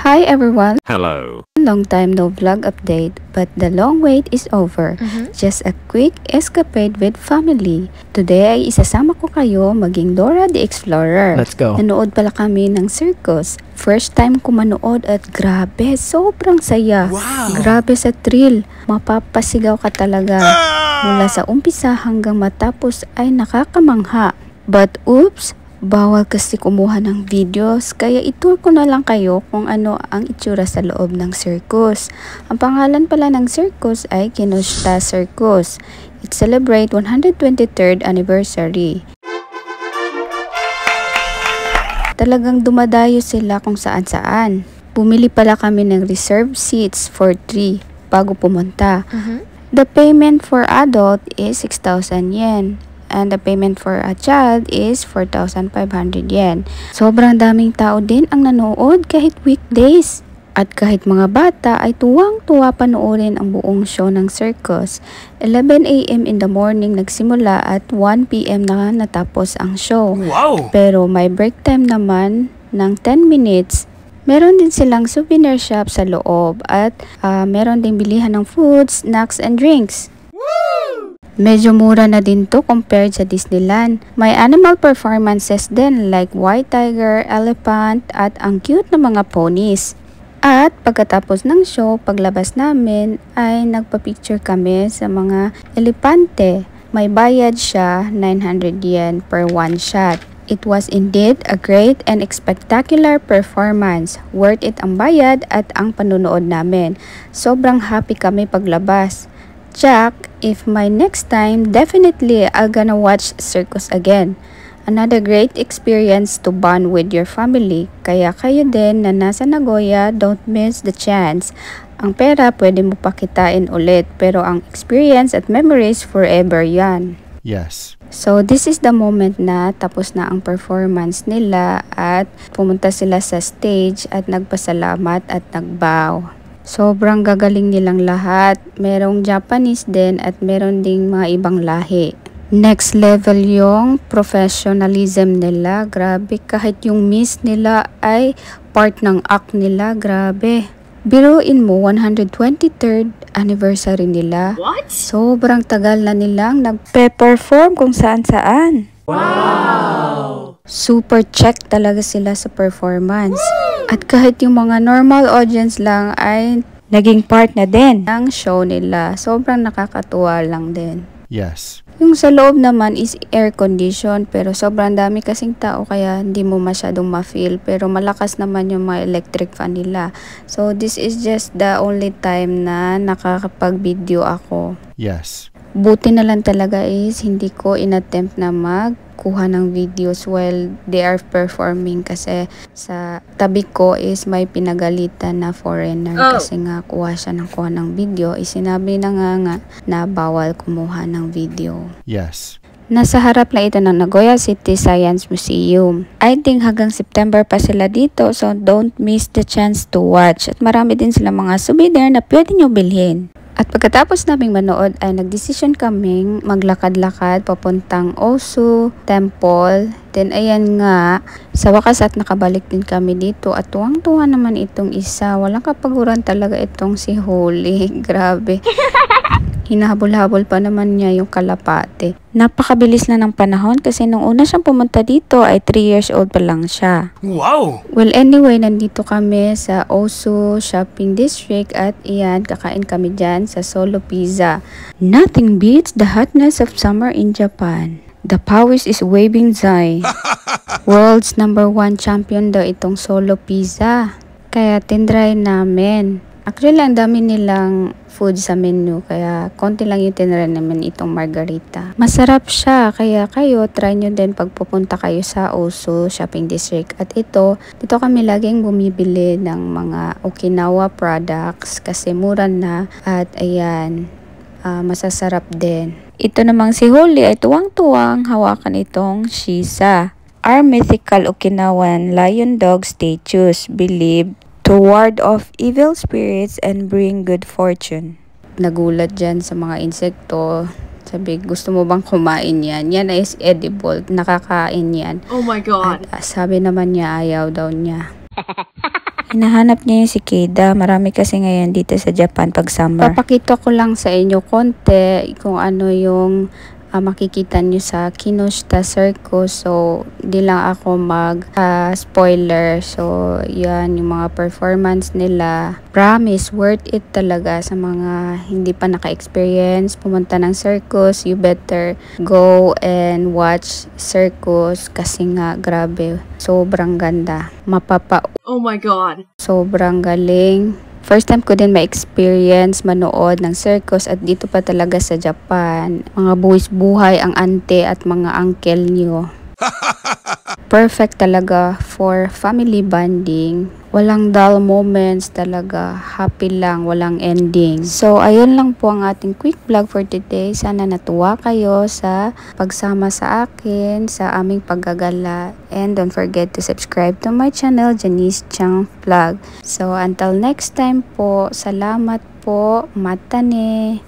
Hi everyone! Hello. Long time no vlog update, but the long wait is over. Just a quick escapade with family. Today ay isasama ko kayo maging Dora the Explorer. Let's go. Nanood pala kami ng circus. First time ko manood at grabe, sobrang saya. Wow! Grabe sa thrill. Mapapasigaw ka talaga. Mula sa umpisa hanggang matapos ay nakakamangha. But oops! Bawal kasi kumuha ng videos, kaya itour ko na lang kayo kung ano ang itsura sa loob ng circus. Ang pangalan pala ng circus ay Kinushta Circus. It celebrate 123rd anniversary. Talagang dumadayo sila kung saan-saan. Bumili pala kami ng reserved seats for 3 bago pumunta. The payment for adult is 6,000 yen. And the payment for a child is 4,500 yen. Sobrang daming tao din ang nanood kahit weekdays. At kahit mga bata ay tuwang-tuwa panoorin ang buong show ng circus. 11 AM in the morning nagsimula at 1 PM na natapos ang show. Wow! Pero may break time naman ng 10 minutes. Meron din silang souvenir shop sa loob at meron din bilihan ng food, snacks, and drinks. Medyo mura na din to compared sa Disneyland. May animal performances din like white tiger, elephant, at ang cute na mga ponies. At pagkatapos ng show, paglabas namin ay nagpa-picture kami sa mga elepante. May bayad siya, 900 yen per one shot. It was indeed a great and spectacular performance. Worth it ang bayad at ang panunood namin. Sobrang happy kami paglabas. Jack, if my next time, definitely I'll gonna watch circus again. Another great experience to bond with your family. Kaya kayo din na nasa Nagoya, don't miss the chance. Ang pera pwede mo pakitain ulit, pero ang experience at memories forever yan. Yes. So this is the moment na tapos na ang performance nila at pumunta sila sa stage at nagpasalamat at nagbow. Sobrang gagaling nilang lahat. Merong Japanese din at meron ding mga ibang lahi. Next level yung professionalism nila. Grabe, kahit yung miss nila ay part ng act nila. Grabe. Biruin mo, 123rd anniversary nila. What? Sobrang tagal na nilang nagpe-perform kung saan-saan. Wow! Super check talaga sila sa performance. At kahit yung mga normal audience lang ay naging part na din ng show nila. Sobrang nakakatuwa lang din. Yes. Yung sa loob naman is air condition pero sobrang dami kasing tao kaya hindi mo masyadong ma-feel. Pero malakas naman yung mga electric fan nila. So this is just the only time na nakakapag-video ako. Yes. Buti na lang talaga is hindi ko inattempt na magkuha ng videos while they are performing kasi sa tabi ko is may pinagalitan na foreigner kasi nga kuha siya ng video. Sinabi na nga na bawal kumuha ng video. Yes. Nasa harap lang ito ng Nagoya City Science Museum. I think hanggang September pa sila dito so don't miss the chance to watch. At marami din sila mga souvenir na pwede nyo bilhin. At pagkatapos naming manood ay nagdesisyon kaming maglakad-lakad papuntang Osu Temple. Then ayan nga, sa wakas at nakabalik din kami dito at tuwang-tuwa naman itong isa. Walang kapaguran talaga itong si Holy. Grabe. Hinahabol-habol pa naman niya yung kalapate. Napakabilis na ng panahon kasi nung una siyang pumunta dito ay 3 years old pa lang siya. Wow! Well, anyway, nandito kami sa Osu Shopping District at iyan, kakain kami dyan sa Solo Pizza. Nothing beats the hotness of summer in Japan. The pawis is waving zai. World's #1 champion daw itong Solo Pizza. Kaya tinry namin. Actually, ang dami nilang food sa menu, kaya konti lang yung tinry namin itong margarita. Masarap siya, kaya kayo, try nyo din pag pupunta kayo sa Osu Shopping District. At dito kami laging bumibili ng mga Okinawa products kasi mura na at ayan, masasarap din. Ito namang si Holly ay tuwang-tuwang hawakan itong Shisa. Our mythical Okinawan lion dog statues believed to ward off evil spirits and bring good fortune. Nagulat dyan sa mga insekto. Sabi, gusto mo bang kumain yan? Yan is edible. Nakakain yan. Oh my God! At sabi naman niya, ayaw daw niya. Hinahanap niya yung cicada. Marami kasi ngayon dito sa Japan pag summer. Papakita ko lang sa inyo konti kung ano yung makikita nyo sa Kinoshita Circus. So, di lang ako spoiler. So, yan yung mga performance nila. Promise, worth it talaga sa mga hindi pa naka-experience pumunta ng circus. You better go and watch circus kasi nga grabe, sobrang ganda. Oh my God. Sobrang galing. First time ko din ma-experience manood ng circus at dito pa talaga sa Japan. Mga buwis buhay ang ante at mga uncle nyo. Perfect talaga for family bonding. Walang dull moments talaga. Happy lang, walang ending. So, ayun lang po ang ating quick vlog for today. Sana natuwa kayo sa pagsama sa akin sa aming paggagala. And don't forget to subscribe to my channel, Janice Chang Vlog. So, until next time po, salamat po. Mata ne.